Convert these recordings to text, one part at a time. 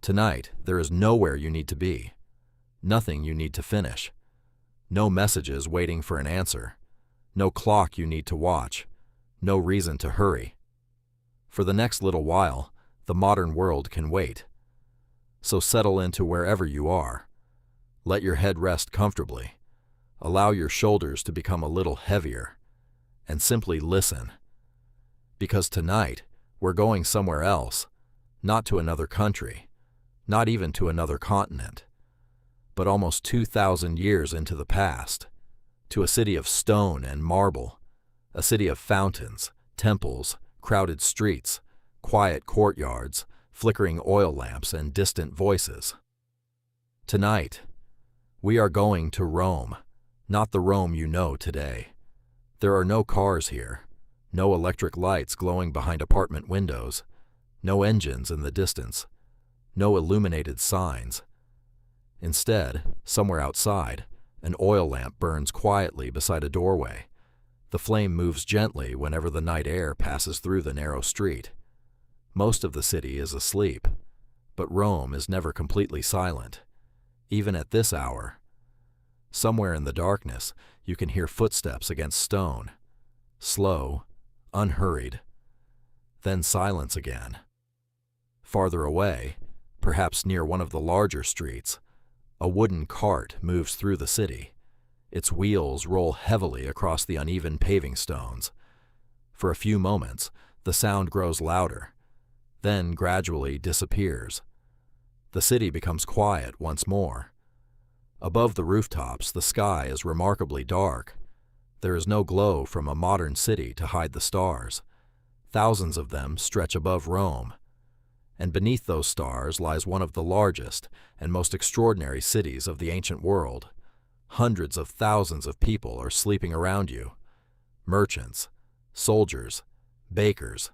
Tonight, there is nowhere you need to be, nothing you need to finish, no messages waiting for an answer, no clock you need to watch, no reason to hurry. For the next little while, the modern world can wait. So settle into wherever you are. Let your head rest comfortably. Allow your shoulders to become a little heavier, and simply listen. Because tonight, we're going somewhere else, not to another country, not even to another continent, but almost 2,000 years into the past, to a city of stone and marble, a city of fountains, temples, crowded streets, quiet courtyards, flickering oil lamps, and distant voices. Tonight, we are going to Rome, not the Rome you know today. There are no cars here, no electric lights glowing behind apartment windows, no engines in the distance, no illuminated signs. Instead, somewhere outside, an oil lamp burns quietly beside a doorway. The flame moves gently whenever the night air passes through the narrow street. Most of the city is asleep, but Rome is never completely silent, even at this hour. Somewhere in the darkness, you can hear footsteps against stone, slow, unhurried, then silence again. Farther away, perhaps near one of the larger streets, a wooden cart moves through the city. Its wheels roll heavily across the uneven paving stones. For a few moments, the sound grows louder, then gradually disappears. The city becomes quiet once more. Above the rooftops, the sky is remarkably dark. There is no glow from a modern city to hide the stars. Thousands of them stretch above Rome, and beneath those stars lies one of the largest and most extraordinary cities of the ancient world. Hundreds of thousands of people are sleeping around you. Merchants, soldiers, bakers,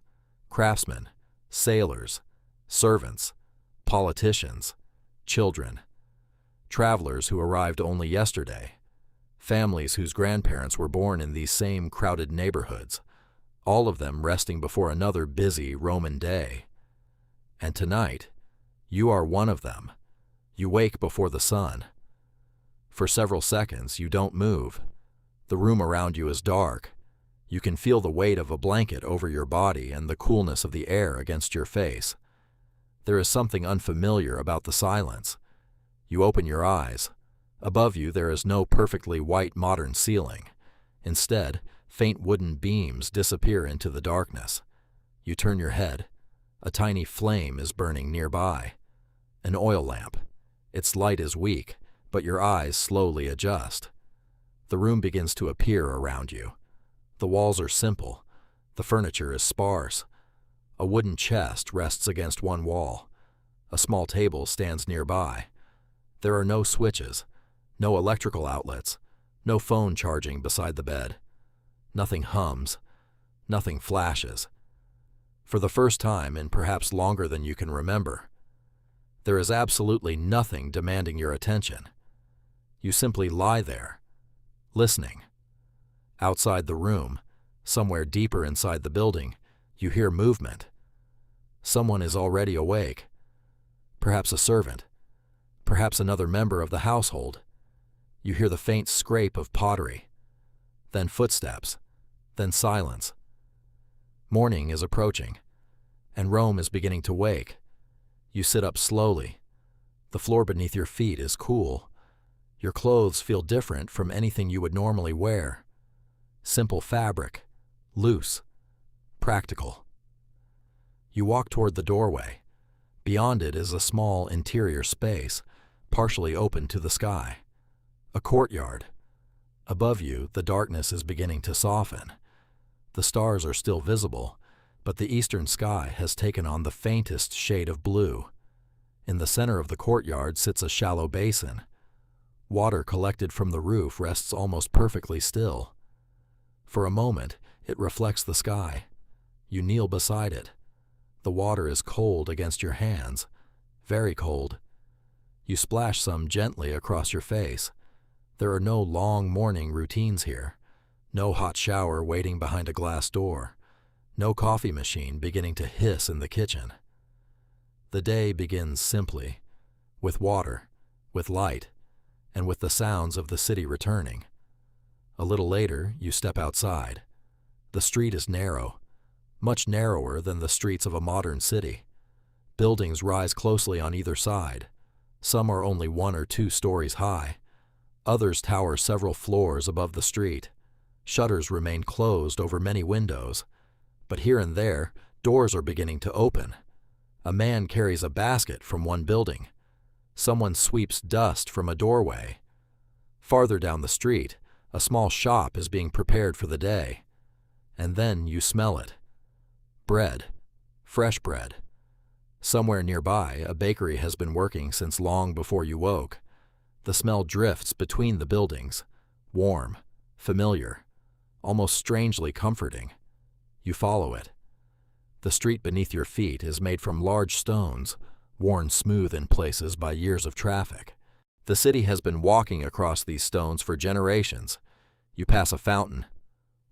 craftsmen, sailors, servants, politicians, children, travelers who arrived only yesterday, families whose grandparents were born in these same crowded neighborhoods, all of them resting before another busy Roman day. And tonight, you are one of them. You wake before the sun. For several seconds, you don't move. The room around you is dark. You can feel the weight of a blanket over your body and the coolness of the air against your face. There is something unfamiliar about the silence. You open your eyes. Above you, there is no perfectly white modern ceiling. Instead, faint wooden beams disappear into the darkness. You turn your head. A tiny flame is burning nearby. An oil lamp. Its light is weak, but your eyes slowly adjust. The room begins to appear around you. The walls are simple. The furniture is sparse. A wooden chest rests against one wall. A small table stands nearby. There are no switches, no electrical outlets, no phone charging beside the bed. Nothing hums. Nothing flashes. For the first time in perhaps longer than you can remember, there is absolutely nothing demanding your attention. You simply lie there, listening. Outside the room, somewhere deeper inside the building, you hear movement. Someone is already awake. Perhaps a servant. Perhaps another member of the household. You hear the faint scrape of pottery. Then footsteps. Then silence. Morning is approaching, and Rome is beginning to wake. You sit up slowly. The floor beneath your feet is cool. Your clothes feel different from anything you would normally wear. Simple fabric, loose, practical. You walk toward the doorway. Beyond it is a small interior space, partially open to the sky. A courtyard. Above you, the darkness is beginning to soften. The stars are still visible, but the eastern sky has taken on the faintest shade of blue. In the center of the courtyard sits a shallow basin. Water collected from the roof rests almost perfectly still. For a moment, it reflects the sky. You kneel beside it. The water is cold against your hands, very cold. You splash some gently across your face. There are no long morning routines here. No hot shower waiting behind a glass door. No coffee machine beginning to hiss in the kitchen. The day begins simply, with water, with light, and with the sounds of the city returning. A little later, you step outside. The street is narrow, much narrower than the streets of a modern city. Buildings rise closely on either side. Some are only 1 or 2 stories high. Others tower several floors above the street. Shutters remain closed over many windows, but here and there, doors are beginning to open. A man carries a basket from one building. Someone sweeps dust from a doorway. Farther down the street, a small shop is being prepared for the day. And then you smell it. Bread. Fresh bread. Somewhere nearby, a bakery has been working since long before you woke. The smell drifts between the buildings, warm, familiar, almost strangely comforting. You follow it. The street beneath your feet is made from large stones, worn smooth in places by years of traffic. The city has been walking across these stones for generations. You pass a fountain.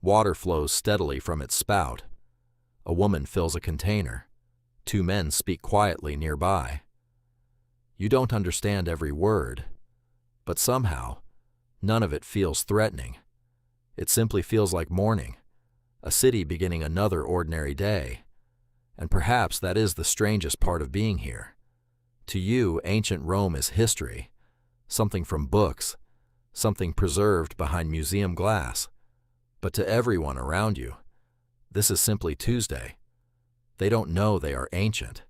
Water flows steadily from its spout. A woman fills a container. 2 men speak quietly nearby. You don't understand every word, but somehow, none of it feels threatening. It simply feels like morning, a city beginning another ordinary day. And perhaps that is the strangest part of being here. To you, ancient Rome is history, something from books, something preserved behind museum glass. But to everyone around you, this is simply Tuesday. They don't know they are ancient.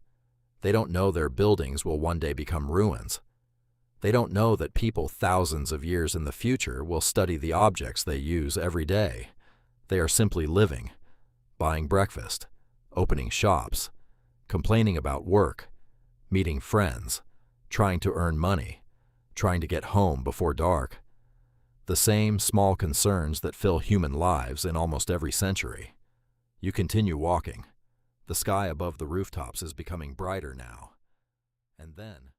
They don't know their buildings will one day become ruins. They don't know that people thousands of years in the future will study the objects they use every day. They are simply living, buying breakfast, opening shops, complaining about work, meeting friends, trying to earn money, trying to get home before dark. The same small concerns that fill human lives in almost every century. You continue walking. The sky above the rooftops is becoming brighter now. And then